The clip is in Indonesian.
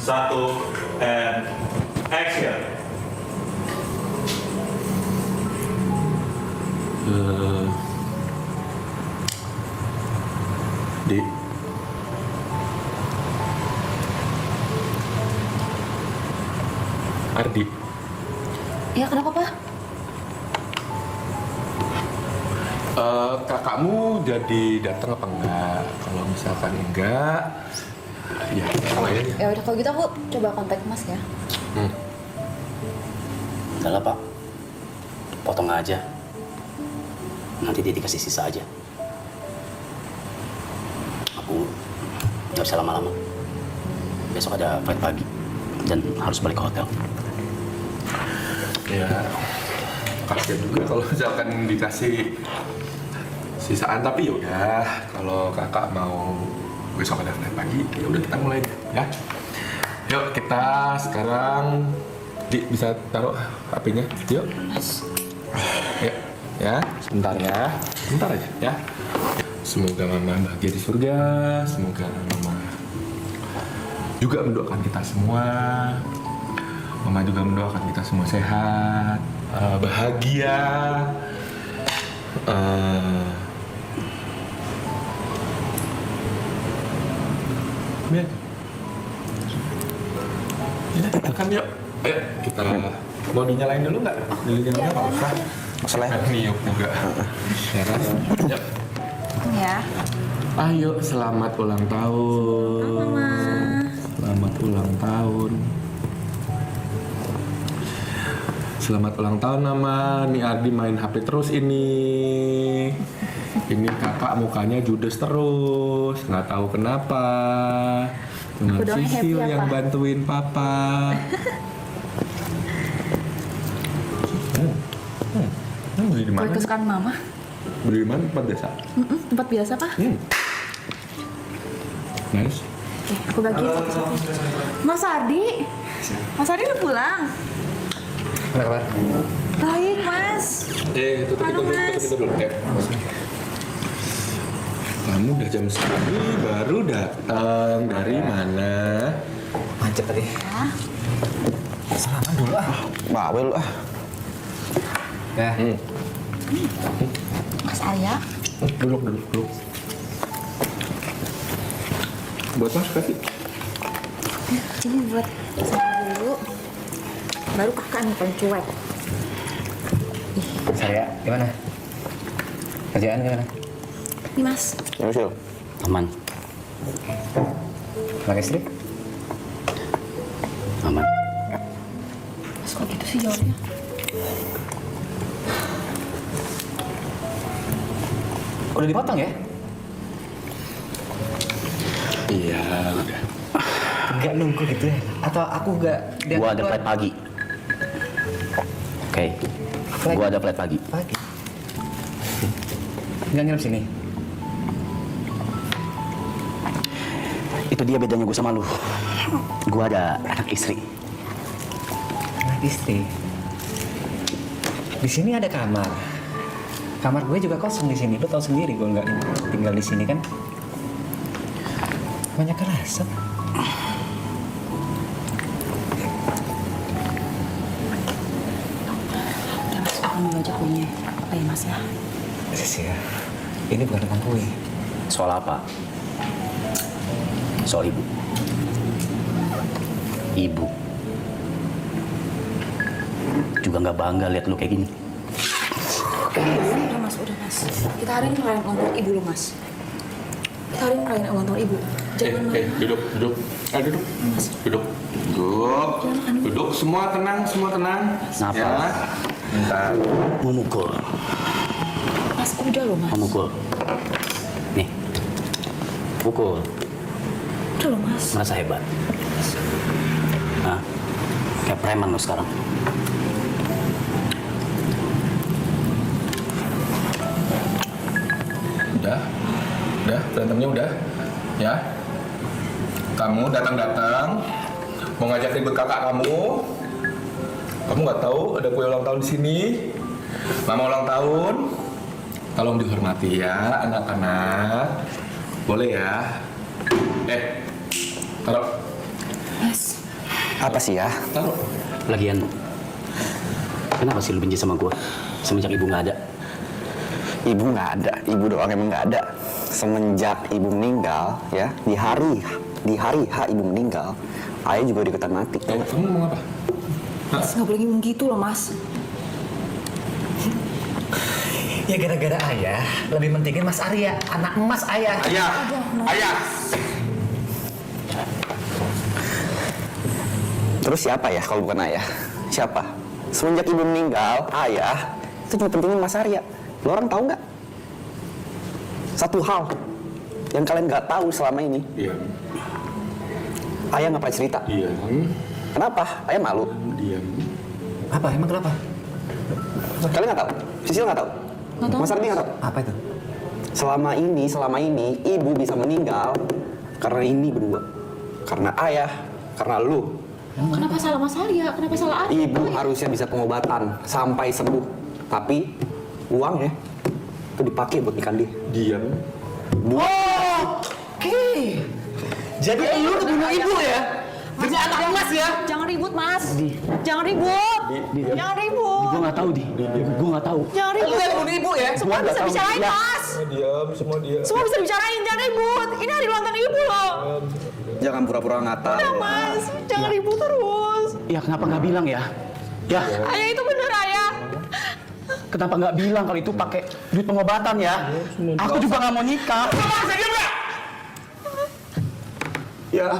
Satu, and action. Di Ardi, Ya kenapa Pak? kakakmu jadi datang apa enggak? Kalau misalkan enggak, ya sama aja. Ya udah kalau gitu aku coba kontak Mas ya. Udah lah Pak, potong aja. Nanti dia dikasih sisa aja. Aku nggak bisa lama-lama. Besok ada flight pagi dan harus balik ke hotel. Ya, kasihan juga kalau misalkan dikasih sisaan, tapi yaudah kalau kakak mau besok ada flight pagi, ya udah kita mulai deh, ya. Yuk kita sekarang bisa taruh HP-nya, yuk. Yuk, ya, sebentar ya, sebentar aja, ya. Semoga mama bahagia di surga, semoga mama juga mendoakan kita semua. Mama juga mendoakan kita semua sehat, bahagia, ya, makan yuk. Ayo kita mau dinyalain dulu nggak? Dinyalain nggak usah. Masalah niup juga. Teras. Yuk. Ya. Ayo, selamat ulang tahun. Mama. Selamat ulang tahun. Selamat ulang tahun Mama. Nih Ardi main HP terus ini. Ini kakak mukanya judes terus, nggak tahu kenapa. Cuma Aku doang Sisil happy, yang apa? bantuin papa. Beli di Kue mana? kesukaan Mama. Beli di mana? Tempat biasa. Tempat biasa Pak. Nice. Oke, aku bagi satu-satu. Mas Ardi. Mas Ardi udah pulang. Apa kabar? Baik Mas. Tutup Halo, dulu, Mas. tutup dulu. Kamu udah jam segini baru datang dari mana? Macet tadi. Ya. Salaman dulu ah. Bawel ah. Ya. Mas Arya. Duduk. Buat mas kasih. Ini buat saya dulu. Baru kakak nih paling cuek. Saya gimana? Kerjaan gimana? Nih Mas. Nyusul. Aman. Anak istri? Aman. Mas kok gitu sih jawabnya? Udah dipotong ya? Iya, udah. Enggak nunggu gitu ya? Atau aku enggak? Gua ada flight pagi. Oke. Gua ada flight pagi. Pagi. Enggak nginep sini? Itu dia bedanya gue sama lu. Gua ada anak istri. Anak istri. Di sini ada kamar. Kamar gue juga kosong di sini. Lo tau sendiri gue nggak tinggal di sini kan. Banyak kerasa. Udah Mas, aku mau baca kuenya. Apa ya Mas ya? Sia, ini bukan tentang kue. Soal apa? Soal ibu. Ibu juga nggak bangga lihat lu kayak gini. Udah Mas. Kita hari ini ngerayain ulang tahun Ibu loh Mas. Kita hari ini ngerayain ulang tahun Ibu. Jangan main. Duduk. Duduk. Duduk. Semua tenang. Kenapa? Ya. Bentar. Memukul. Mas udah loh Mas. Memukul. Nih. Pukul. Udah loh Mas. Merasa hebat. Hah? Kayak preman lo sekarang. Udah, berantemnya udah, ya. Kamu datang, mau ngajak ribut kakak kamu. Kamu nggak tahu ada kue ulang tahun di sini. Mama ulang tahun. Tolong dihormati ya, anak-anak. Boleh ya? Taruh. Mas. Apa sih ya? Taruh. Lagian, kenapa sih lu benci sama gue semenjak ibu nggak ada? Ibu nggak ada, ibu doang emang nggak ada. Semenjak ibu meninggal, ya di hari H ibu meninggal, ayah juga deketan mati. Tau nggak? Kamu ngomong apa? Mas nggak boleh ngomong gitu loh mas. Ya gara-gara ayah, lebih pentingin Mas Arya, anak emas ayah. Ayah, ayah. Terus siapa ya kalau bukan ayah? Siapa? Semenjak ibu meninggal, ayah itu cuma pentingin Mas Arya. Lo orang tahu nggak? Satu hal yang kalian nggak tahu selama ini, Diam, ayah nggak pernah cerita. diam, Kenapa? Ayah malu. diam. Apa? Emang kenapa? Kalian nggak tahu? Sisil nggak tahu? Nggak tahu. Mas Ardi nggak tahu? Apa itu? Selama ini ibu bisa meninggal karena ini berdua. Karena ayah, karena lu. Kenapa salah Mas Arya? Kenapa salah Arya? Ibu harusnya bisa pengobatan sampai sembuh. Tapi uangnya itu dipakai buat nikahin dia. Diam. Oke. Jadi lu udah bunuh ibu ya? Demi anak emas ya? Jangan ribut mas. Jangan ribut. Jangan ribut. Gue nggak tahu, gue nggak tahu. Jangan Lu ribut. yang bunuh ibu ya? Semua bisa bicarain mas. Diam, semua diam. Semua bisa bicarain. Jangan ribut. Ini hari ulang tahun ibu loh. Jangan pura-pura nggak tahu. Udah mas. Jangan ribut terus. Ya kenapa nggak bilang ya? Ya, Ayah itu bener ayah. kenapa nggak bilang kalau itu pakai duit pengobatan ya? Aku juga nggak mau nikah. Ya,